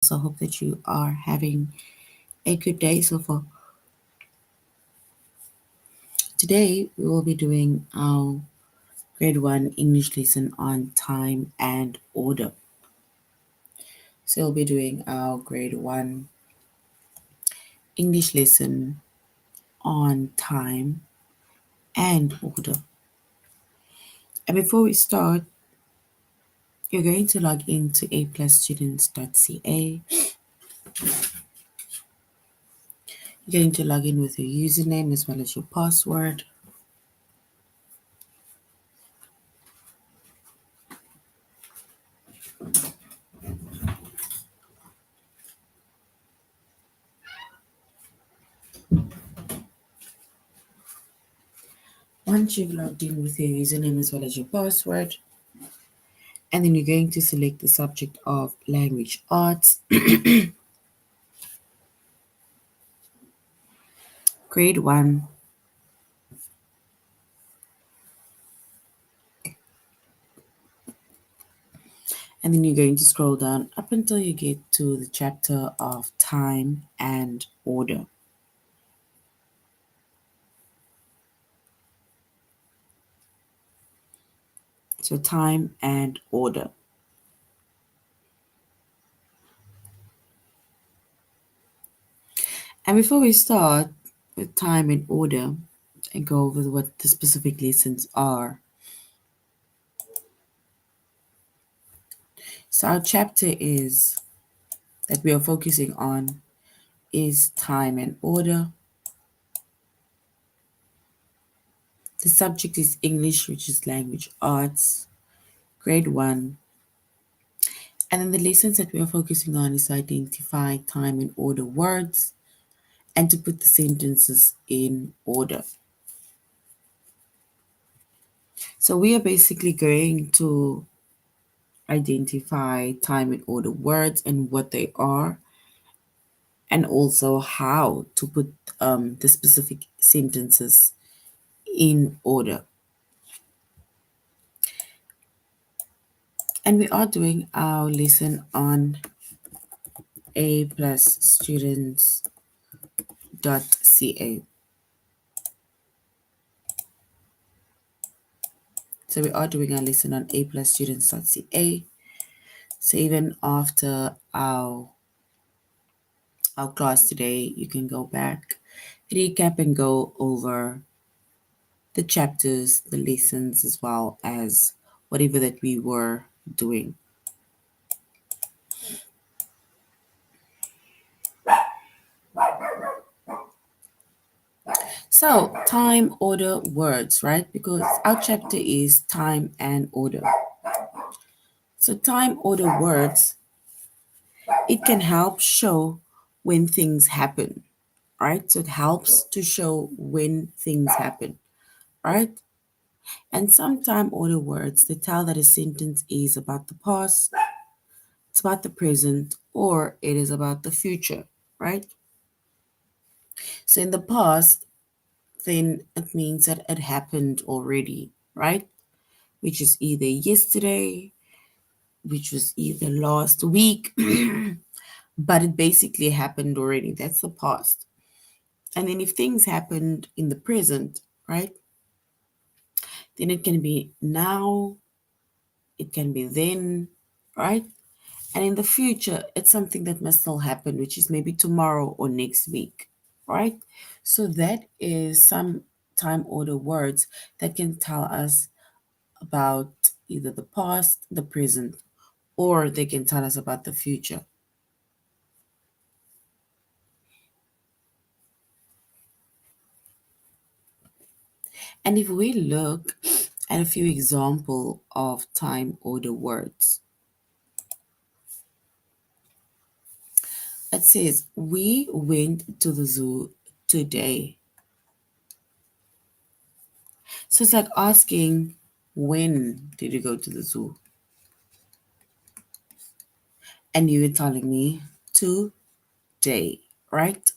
So I hope that you are having a good day so far. Today we will be doing our grade 1 English lesson on time and order. So we'll be doing our grade 1 English lesson on time and order. And before we start, you're going to log into aplusstudents.ca. You're going to log in with your username as well as your password. Once you've logged in with your username as well as your password, and then you're going to select the subject of language arts, grade 1. And then you're going to scroll down up until you get to the chapter of time and order. So time and order. And before we start with time and order and go over what the specific lessons are, so our chapter is that we are focusing on is time and order. The subject is English, which is language arts, grade 1. And then the lessons that we are focusing on is to identify time and order words and to put the sentences in order. So we are basically going to identify time and order words and what they are, and also how to put the specific sentences in order. And we are doing our lesson on aplusstudents.ca. So we are doing our lesson on aplusstudents.ca. So even after our class today, you can go back, recap, and go over the chapters, the lessons, as well as whatever that we were doing. So, time, order, words, right? Because our chapter is time and order. So, time, order, words, it can help show when things happen, right? So, it helps to show when things happen, right? And some time, order, words, they tell that a sentence is about the past, it's about the present, or it is about the future, right? So, in the past, then it means that it happened already, right? Which is either yesterday, which was either last week, but it basically happened already. That's the past. And then if things happened in the present, right, then it can be now, it can be then, right? And in the future, it's something that must still happen, which is maybe tomorrow or next week, right? So that is some time order words that can tell us about either the past, the present, or they can tell us about the future. And if we look at a few example of time order words, it says, we went to the zoo today. So it's like asking, when did you go to the zoo? And you were telling me today, right?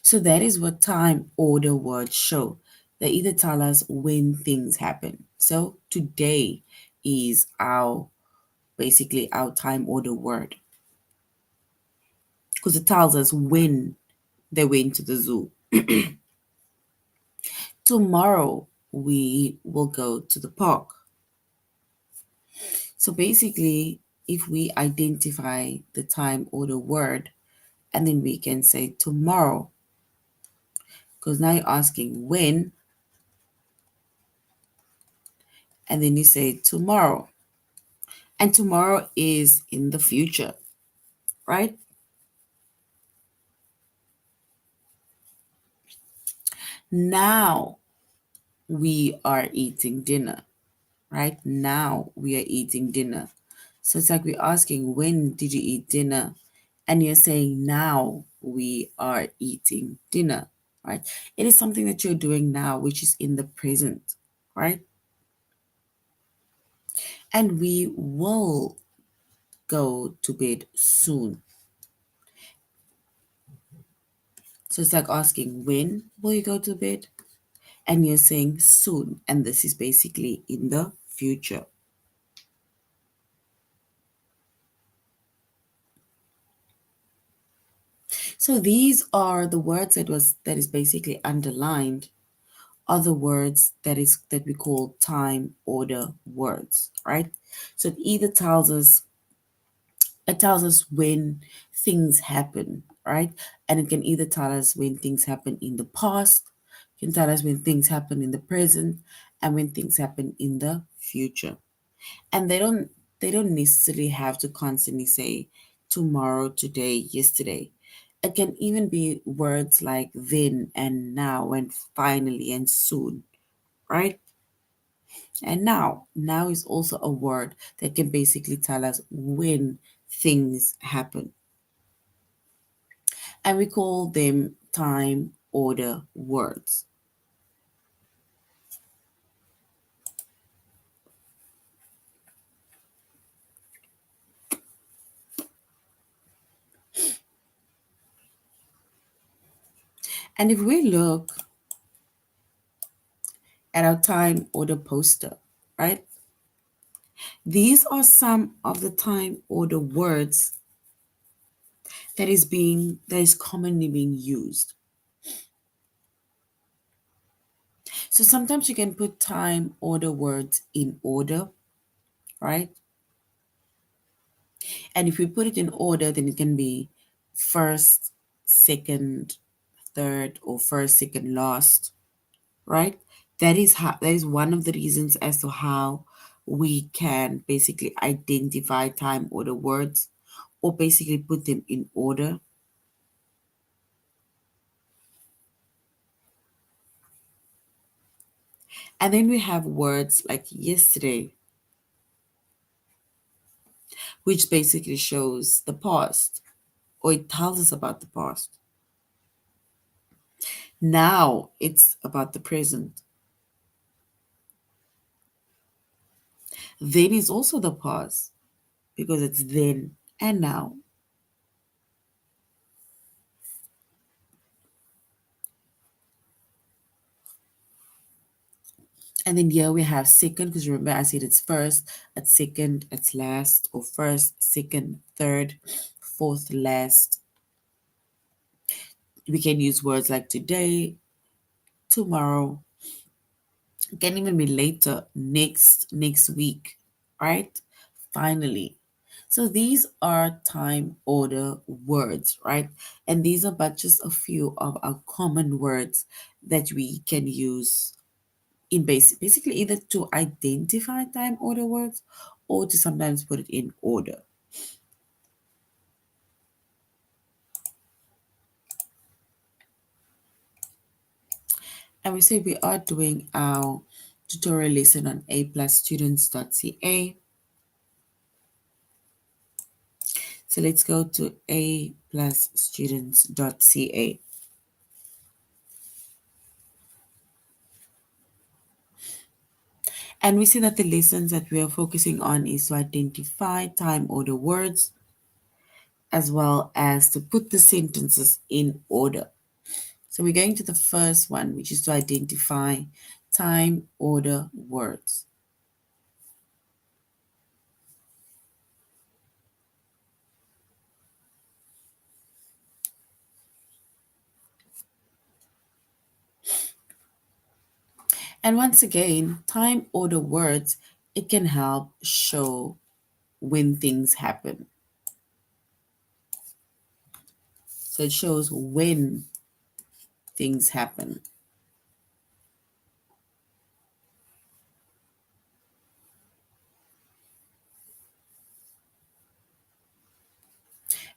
So that is what time order words show. They either tell us when things happen. So today is our basically our time order word. because it tells us when they went to the zoo. Tomorrow we will go to the park. So basically, if we identify the time or the word, and then we can say tomorrow, because now you're asking when, and then you say tomorrow. And tomorrow is in the future, right? Now we are eating dinner, right? Now we are eating dinner. So it's like we're asking, when did you eat dinner? And you're saying, now we are eating dinner, right? It is something that you're doing now, which is in the present, right? And we will go to bed soon. So it's like asking, when will you go to bed? And you're saying soon. And this is basically in the future. So these are the words that is basically underlined are the words that we call time order words, right? So it tells us when things happen, right? And it can either tell us when things happen in the past, it can tell us when things happen in the present, and when things happen in the future. And they don't necessarily have to constantly say tomorrow, today, yesterday. It can even be words like then and now and finally and soon, right? And now is also a word that can basically tell us when things happen. And we call them time order words. And if we look at our time order poster, right? These are some of the time order words that is commonly being used. So sometimes you can put time order words in order, right? And if we put it in order, then it can be first, second, third, or first, second, last, right? That is one of the reasons as to how we can basically identify time order words or basically put them in order. And then we have words like yesterday, which basically shows the past or it tells us about the past. Now it's about the present. Then is also the past because it's then and now. And then here we have second, because remember I said it's first, it's second, it's last, or first, second, third, fourth, last. We can use words like today, tomorrow, it can even be later, next week, right? Finally. So these are time order words, right? And these are but just a few of our common words that we can use in basically either to identify time order words or to sometimes put it in order. And we say we are doing our tutorial lesson on aplusstudents.ca. So let's go to aplusstudents.ca. And we see that the lessons that we are focusing on is to identify time order words as well as to put the sentences in order. So we're going to the first one, which is to identify time order words. And once again, time order words, it can help show when things happen. So it shows when things happen.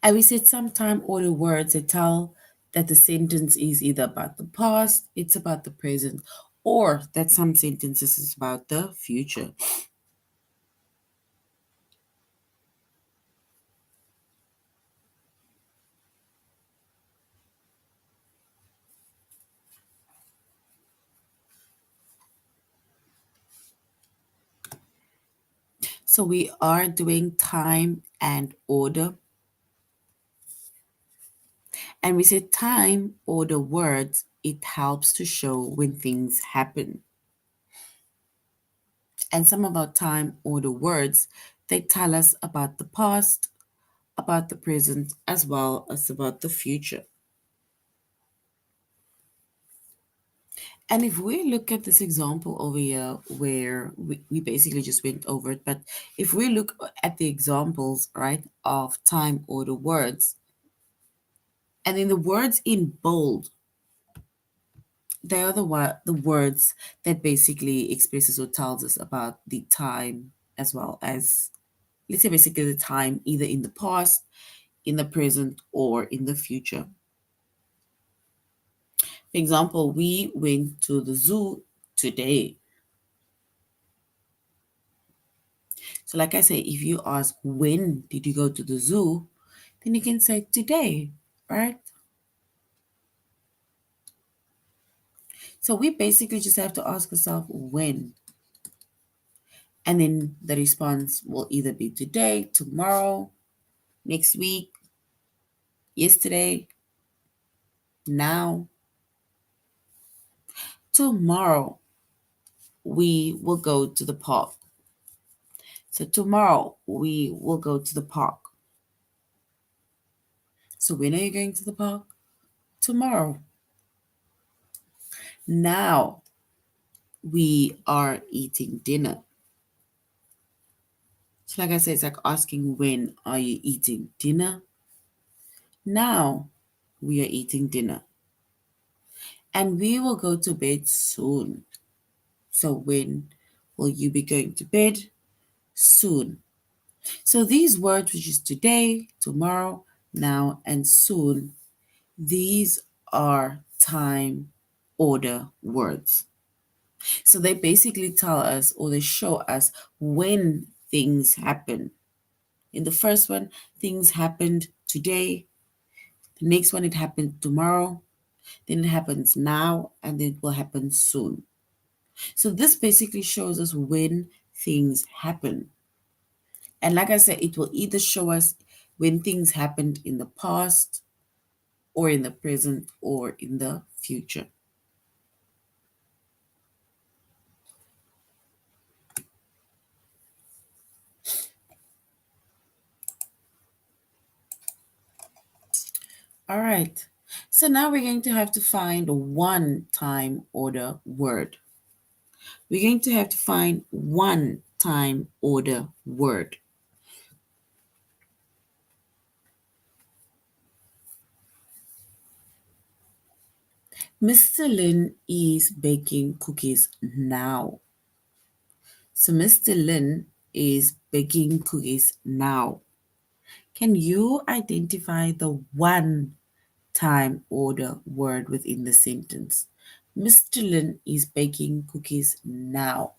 And we said some time order words that tell that the sentence is either about the past, it's about the present, or that some sentences is about the future. So we are doing time and order. And we said time order words, it helps to show when things happen. And some of our time order words, they tell us about the past, about the present, as well as about the future. And if we look at this example over here, where we basically just went over it, but if we look at the examples, right, of time order words, and then the words in bold, they are the words that basically expresses or tells us about the time, as well as, let's say, basically the time either in the past, in the present, or in the future. For example, we went to the zoo today. So, like I say, if you ask when did you go to the zoo, then you can say today, right? So we basically just have to ask ourselves when. And then the response will either be today, tomorrow, next week, yesterday, now. Tomorrow we will go to the park. So tomorrow we will go to the park. So when are you going to the park? Tomorrow. Now we are eating dinner. So like I said, it's like asking when are you eating dinner? Now we are eating dinner. And we will go to bed soon. So when will you be going to bed? Soon. So these words, which is today, tomorrow, now, and soon, these are time order words. So they basically tell us or they show us when things happen. In the first one, things happened today. The next one, it happened tomorrow. Then it happens now, and it will happen soon. So this basically shows us when things happen. And like I said, it will either show us when things happened in the past, or in the present, or in the future. All right. So now we're going to have to find one time order word. We're going to have to find one time order word. Mr. Lin is baking cookies now. So Mr. Lin is baking cookies now. Can you identify the one time order word within the sentence? Mr. Lin is baking cookies now.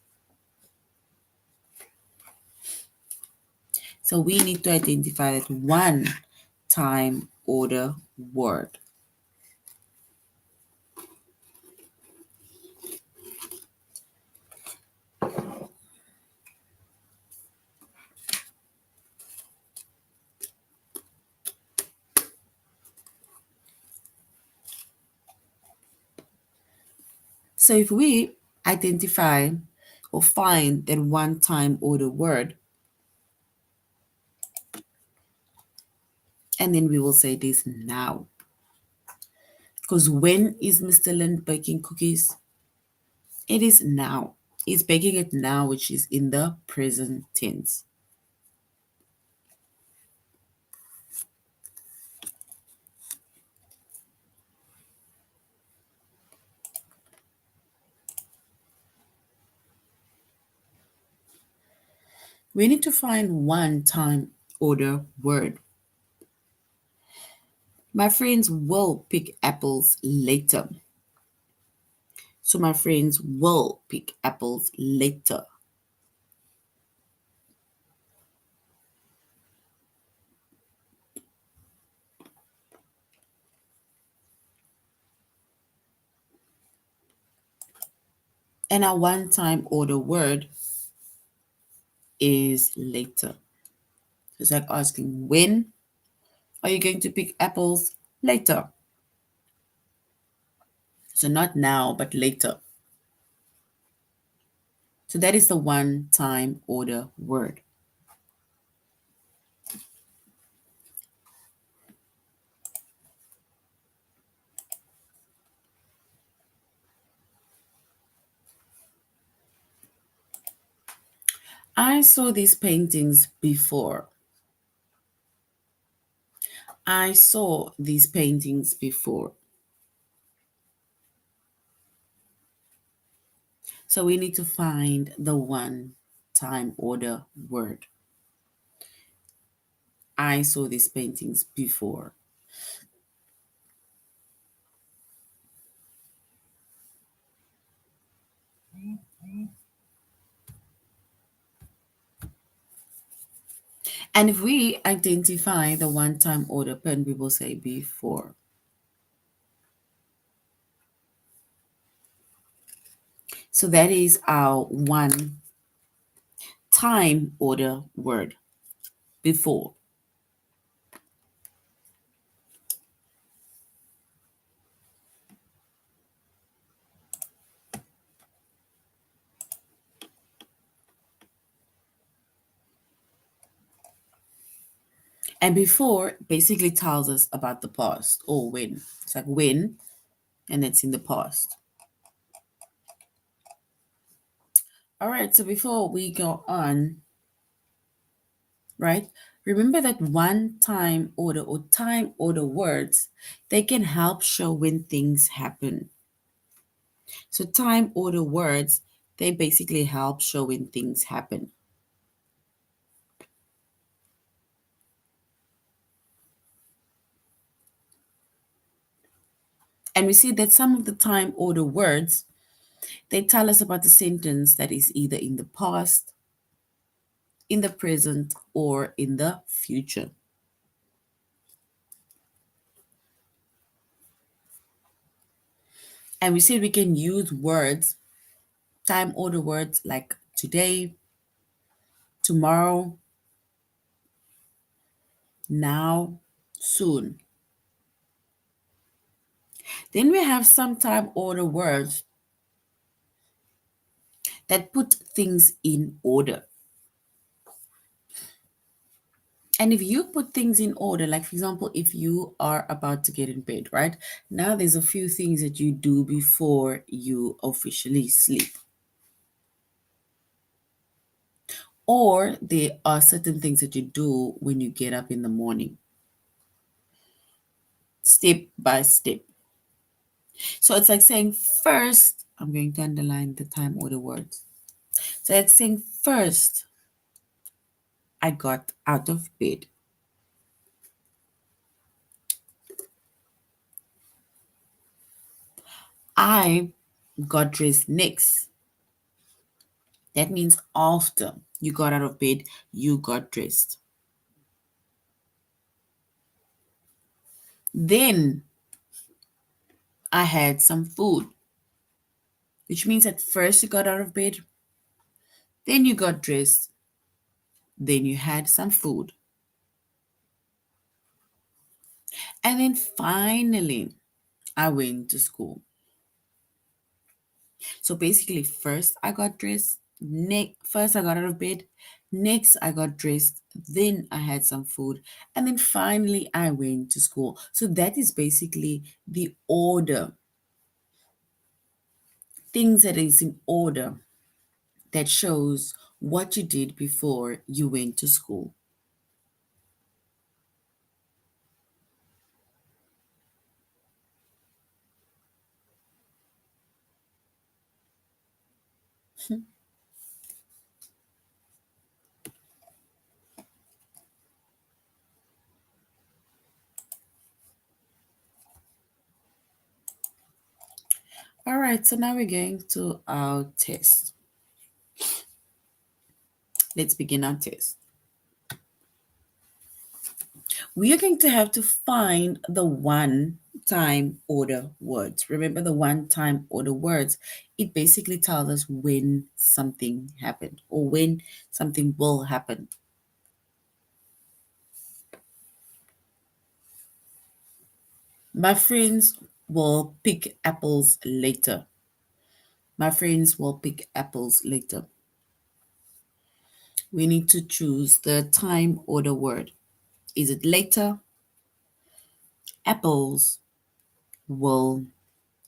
So we need to identify that one time order word. So if we identify or find that one time order word, and then we will say this now. Because when is Mr. Lin baking cookies? It is now. He's making it now, which is in the present tense. We need to find one time order word. My friends will pick apples later. So my friends will pick apples later. And our one time order word is later. It's like asking, when are you going to pick apples later? So not now, but later. So that is the one time order word. I saw these paintings before. I saw these paintings before. So we need to find the one time order word. I saw these paintings before. And if we identify the one time order pen, we will say before. So that is our one time order word, before. And before basically tells us about the past or when. It's like when, and it's in the past. All right, so before we go on, right, remember that one time order or time order words, they can help show when things happen. So time order words, they basically help show when things happen. And we see that some of the time order words, they tell us about the sentence that is either in the past, in the present, or in the future. And we said we can use words, time order words like today, tomorrow, now, soon. Then we have some time order words that put things in order. And if you put things in order, like for example, if you are about to get in bed, right? Now there's a few things that you do before you officially sleep. Or there are certain things that you do when you get up in the morning, step by step. So it's like saying, first, I'm going to underline the time order words. So it's saying, first, I got out of bed. I got dressed next. That means after you got out of bed, you got dressed. Then I had some food, which means at first you got out of bed, then you got dressed, then you had some food. And then finally, I went to school. So basically, first I got dressed, first I got out of bed, next I got dressed, then I had some food, and then finally I went to school. So that is basically the order things that is in order that shows what you did before you went to school. All right, so now we're going to our test. Let's begin our test. We are going to have to find the one time order words. Remember the one time order words? It basically tells us when something happened or when something will happen. My friends will pick apples later. My friends will pick apples later. We need to choose the time order word. Is it later, apples, will,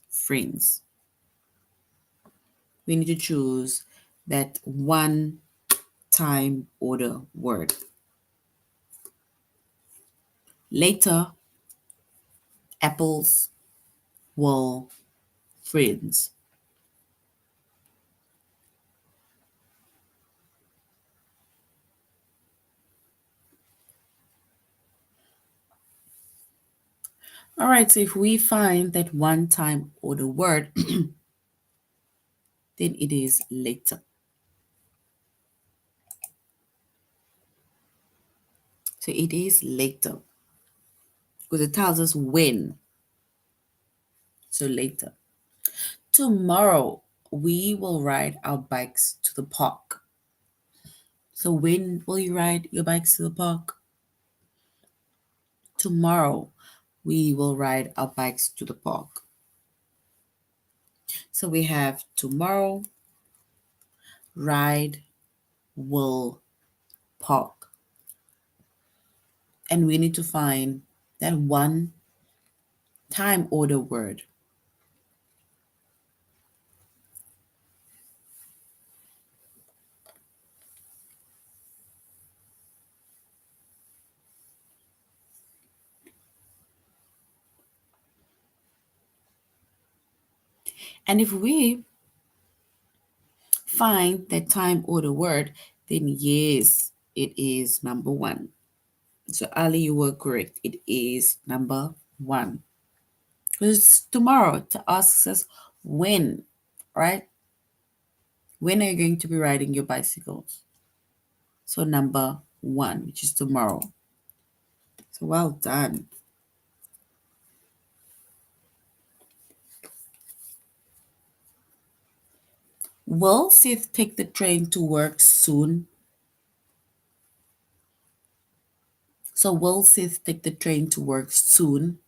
friends? We need to choose that one time order word. Later, apples, will, friends. All right, so if we find that one time order word, then it is later. So it is later because it tells us when. So later. Tomorrow, we will ride our bikes to the park. So when will you ride your bikes to the park? Tomorrow, we will ride our bikes to the park. So we have tomorrow, ride, will, park. And we need to find that one time order word. And if we find that time order word, then yes, it is number one. So Ali, you were correct. It is number one. Because tomorrow to ask us when, right? When are you going to be riding your bicycles? So number one, which is tomorrow. So well done. Will Sith take the train to work soon? So will Sith take the train to work soon?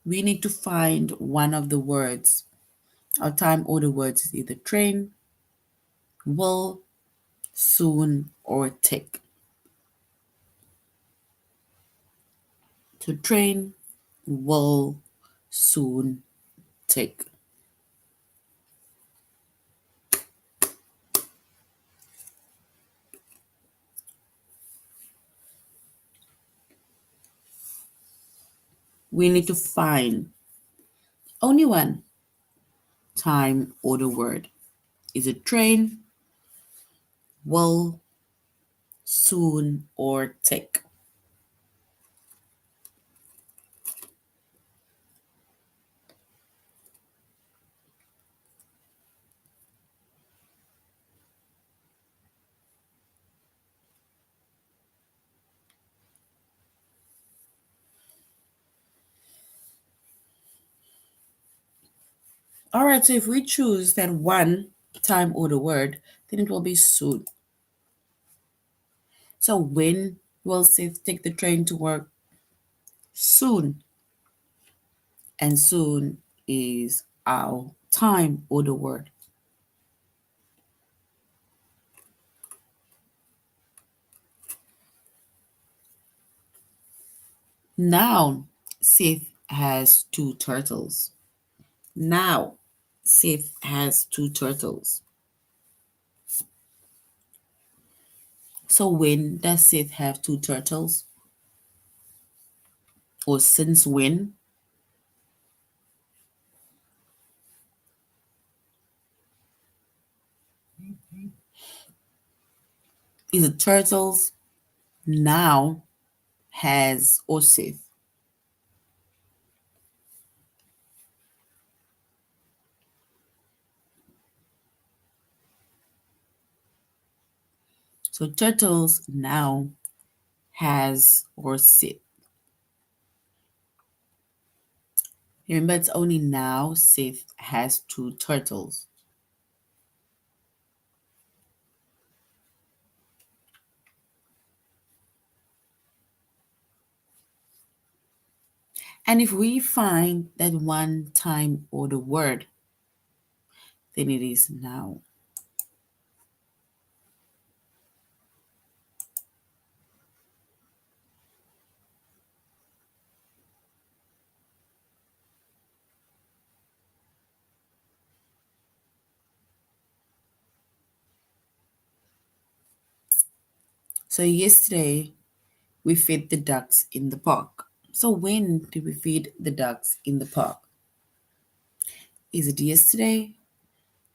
We need to find one of the words. Our time order words is either train, will, soon, or take. To train, will, soon, take. We need to find only one time order word. Is it train, will, soon, or take? All right, so if we choose that one time order word, then it will be soon. So when will Sith take the train to work? Soon. And soon is our time order word. Now, Sith has two turtles. Now, Seth has two turtles. So when does Seth have two turtles? Or since when? Is it turtles now has or Seth? So turtles now has or Seth. Remember, it's only now Seth has two turtles. And if we find that one time order word, then it is now. So yesterday we fed the ducks in the park. So when did we feed the ducks in the park? Is it yesterday?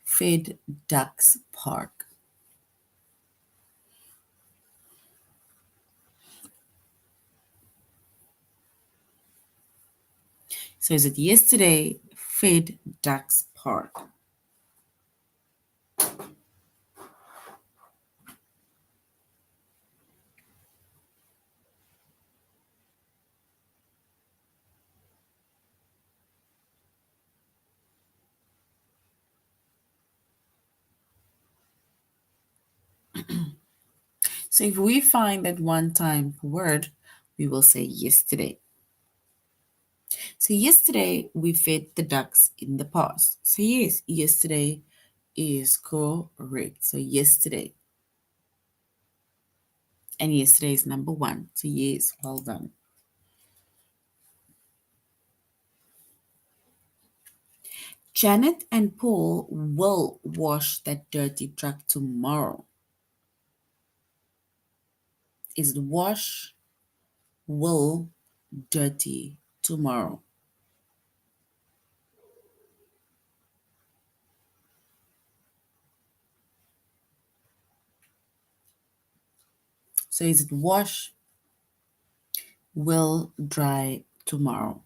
Fed ducks park. So is it yesterday? Fed ducks park. So if we find that one time word, we will say yesterday. So yesterday we fed the ducks in the past. So yes, yesterday is correct. So yesterday. And yesterday is number one. So yes, well done. Janet and Paul will wash that dirty truck tomorrow. Is it wash, will, dirty tomorrow? So is it wash, will, dry tomorrow?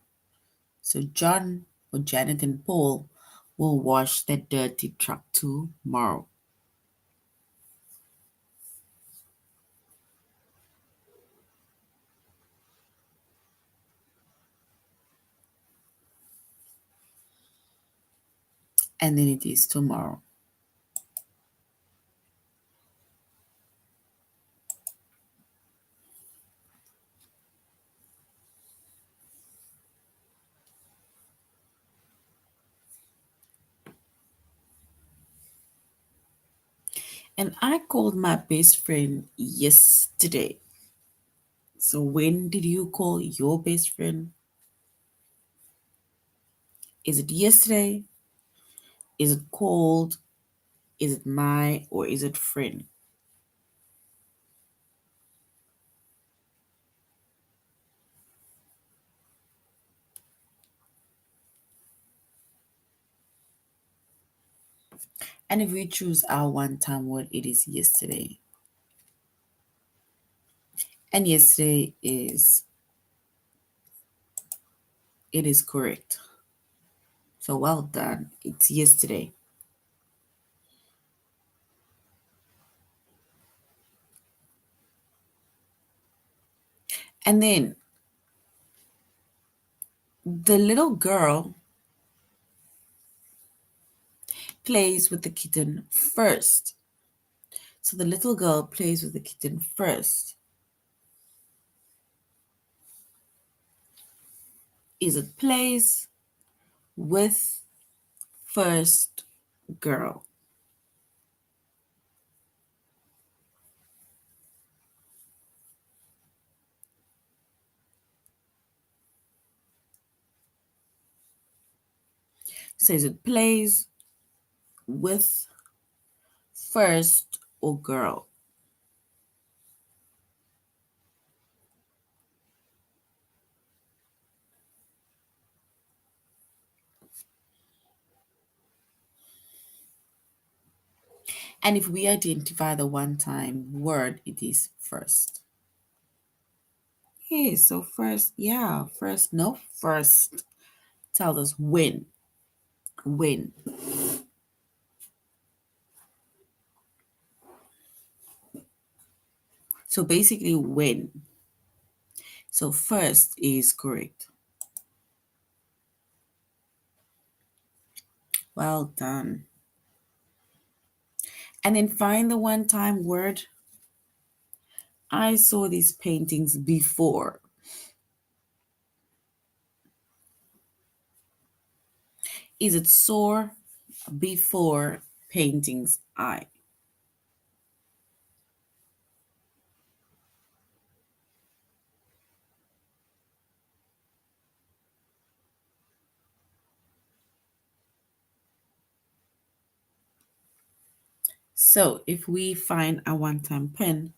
So John or Janet and Paul will wash that dirty truck tomorrow. And then it is tomorrow. And I called my best friend yesterday. So when did you call your best friend? Is it yesterday? Is it called? Is it my or is it friend? And if we choose our one time word, it is yesterday. And yesterday is it is correct. So well done. It's yesterday. And then the little girl plays with the kitten first. So the little girl plays with the kitten first. Is it plays with first girl? Says it plays with first or girl. And if we identify the one time word, it is first. Okay, so first, yeah, first, no, first tells us when, when. So basically, when. So first is correct. Well done. And then find the one time word. I saw these paintings before. Is it saw before paintings I? So if we find a one time pen,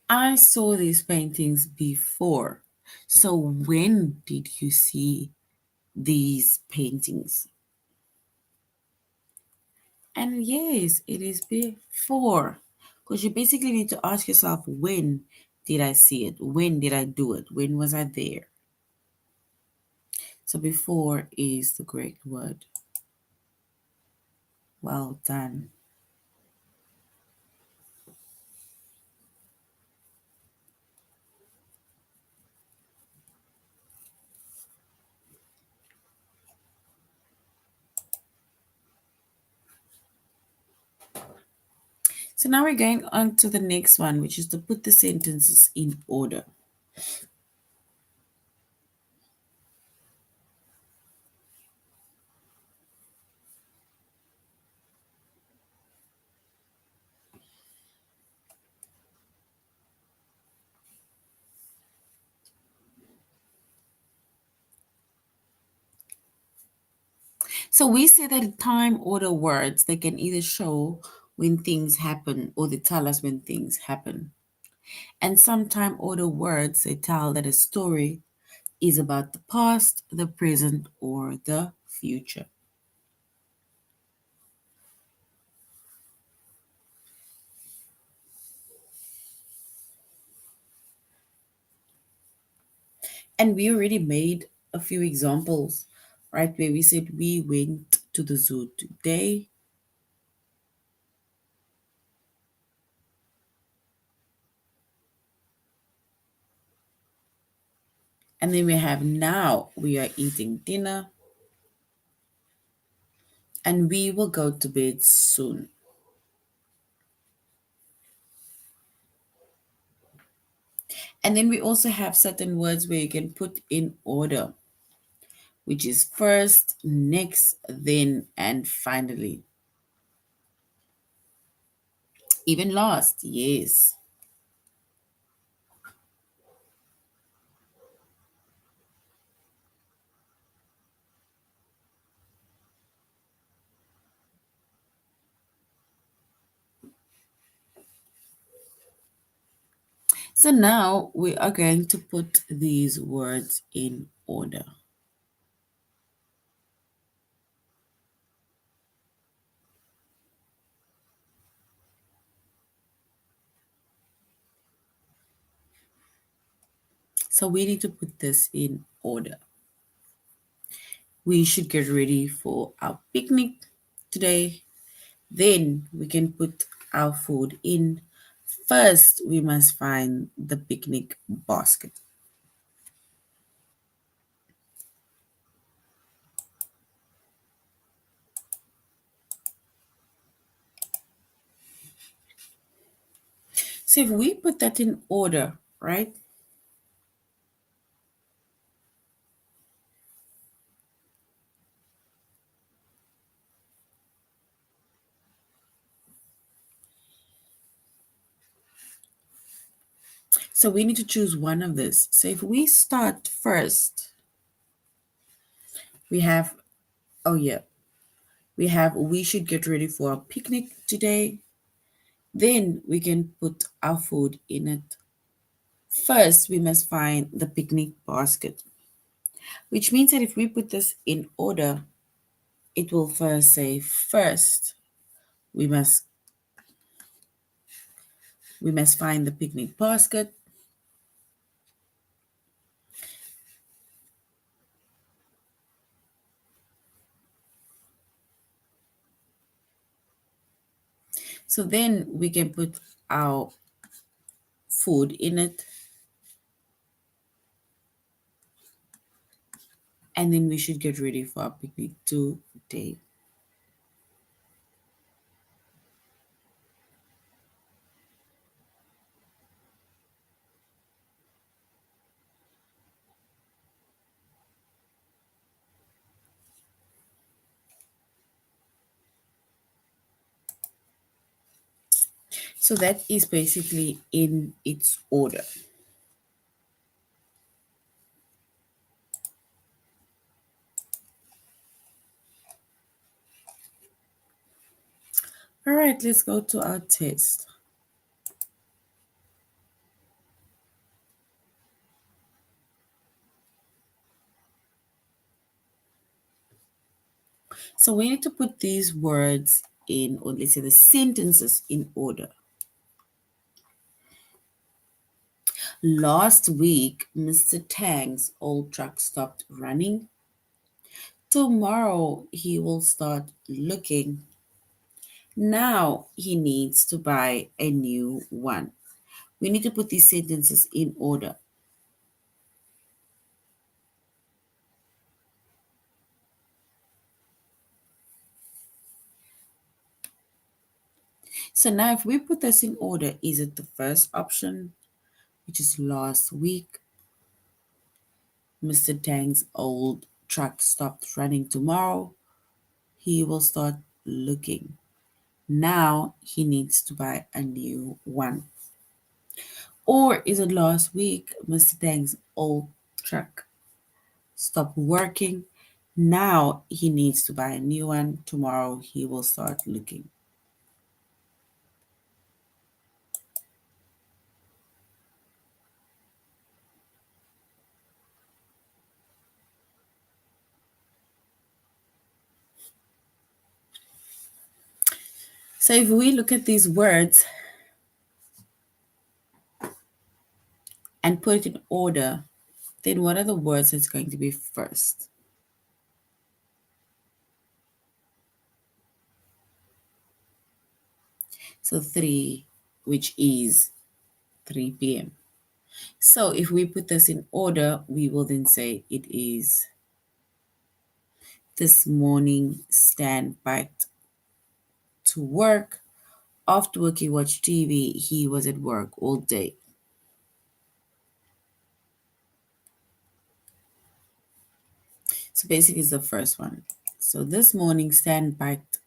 I saw these paintings before. So when did you see these paintings? And yes, it is before. Because you basically need to ask yourself, when did I see it? When did I do it? When was I there? So before is the correct word. Well done. So now we're going on to the next one, which is to put the sentences in order. So we say that time order words, they can either show when things happen or they tell us when things happen. And some time order words, they tell that a story is about the past, the present, or the future. And we already made a few examples, right? Where we said we went to the zoo today. And then we have now we are eating dinner and we will go to bed soon. And then we also have certain words where you can put in order, which is first, next, then, and finally. Even last, yes. So now we are going to put these words in order. So we need to put this in order. We should get ready for our picnic today. Then we can put our food in. First, we must find the picnic basket. So if we put that in order, right? So we need to choose one of this. So if we start first, We have, oh yeah, we have we should get ready for a picnic today. Then we can put our food in it. First, we must find the picnic basket, which means that if we put this in order, it will first say first we must we must find the picnic basket. So then we can put our food in it, and then we should get ready for our picnic today. So that is basically in its order. All right, let's go to our test. So we need to put these words in, or let's say the sentences in order. Last week, Mr. Tang's old truck stopped running. Tomorrow, he will start looking. Now, he needs to buy a new one. We need to put these sentences in order. So now, if we put this in order, is it the first option, which is last week? Mr. Tang's old truck stopped running tomorrow. He will start looking. Now he needs to buy a new one. Or is it last week Mr. Tang's old truck stopped working? Now he needs to buy a new one. Tomorrow he will start looking. So if we look at these words and put it in order, then what are the words that's going to be first? So 3, which is 3 p.m. So if we put this in order, we will then say it is this morning Stan biked to work. After work, he watched TV. He was at work all day. So basically, it's the first one. So this morning, Stan biked.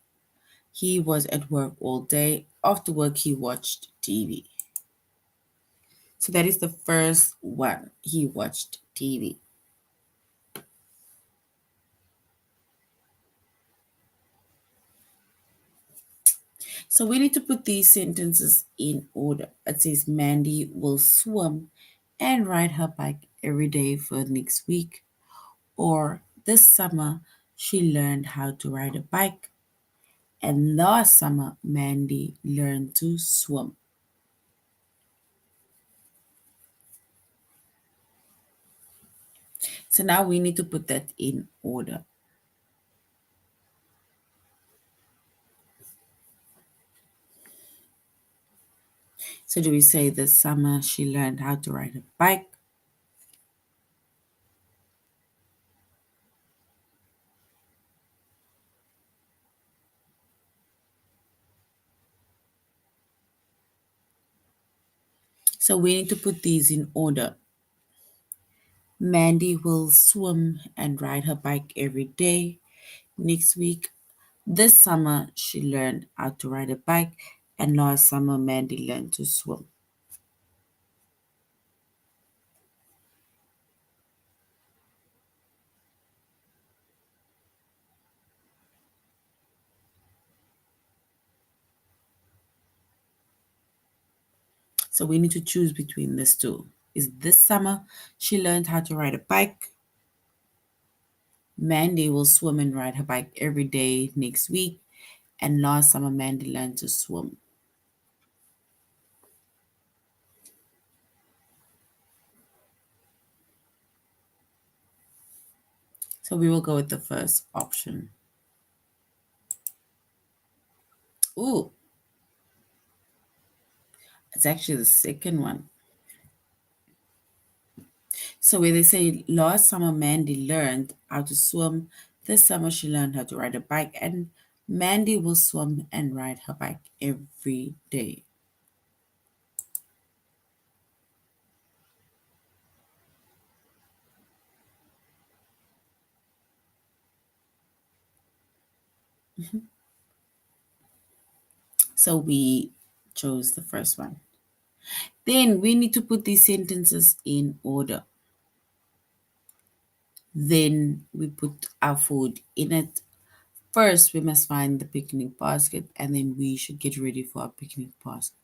He was at work all day. After work, he watched TV. So that is the first one. He watched TV. So we need to put these sentences in order. It says Mandy will swim and ride her bike every day for next week. Or this summer, she learned how to ride a bike. And last summer, Mandy learned to swim. So now we need to put that in order. So do we say this summer she learned how to ride a bike? So we need to put these in order. Mandy will swim and ride her bike every day. Next week, this summer she learned how to ride a bike, and last summer Mandy learned to swim. So we need to choose between these two. Is this summer she learned how to ride a bike? Mandy will swim and ride her bike every day next week. And last summer, Mandy learned to swim. So we will go with the first option. Ooh, it's actually the second one. So where they say last summer Mandy learned how to swim, this summer she learned how to ride a bike, and Mandy will swim and ride her bike every day. So we chose the first one. Then we need to put these sentences in order. Then we put our food in it. First, we must find the picnic basket, and then we should get ready for our picnic basket.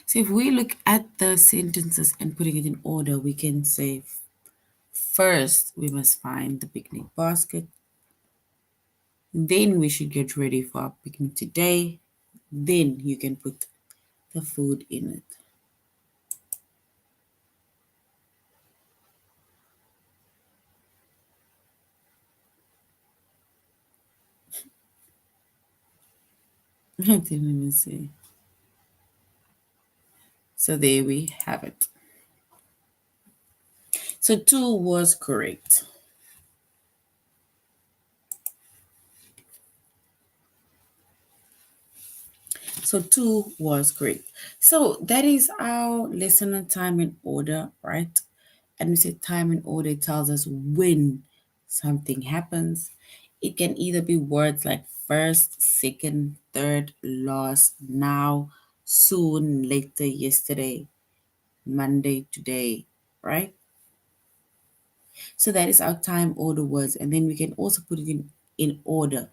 So if we look at the sentences and putting it in order, we can say first we must find the picnic basket. Then we should get ready for our picnic today. Then you can put the food in it. I didn't even say. So there we have it. So two was correct. So two was great. So that is our lesson on time and order, right? And we say time and order tells us when something happens. It can either be words like first, second, third, last, now, soon, later, yesterday, Monday, today, right? So that is our time order words. And then we can also put it in order.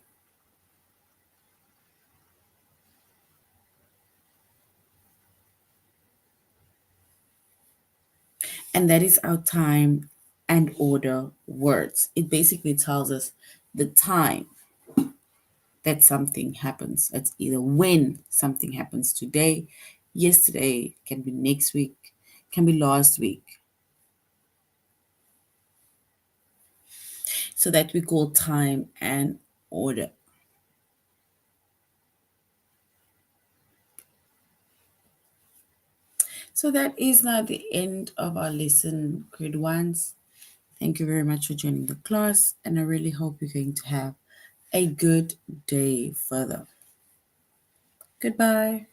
And that is our time and order words. It basically tells us the time that something happens. It's either when something happens today, yesterday, can be next week, can be last week. So that we call time and order. So that is now the end of our lesson, grade ones. Thank you very much for joining the class, and I really hope you're going to have a good day further. Goodbye.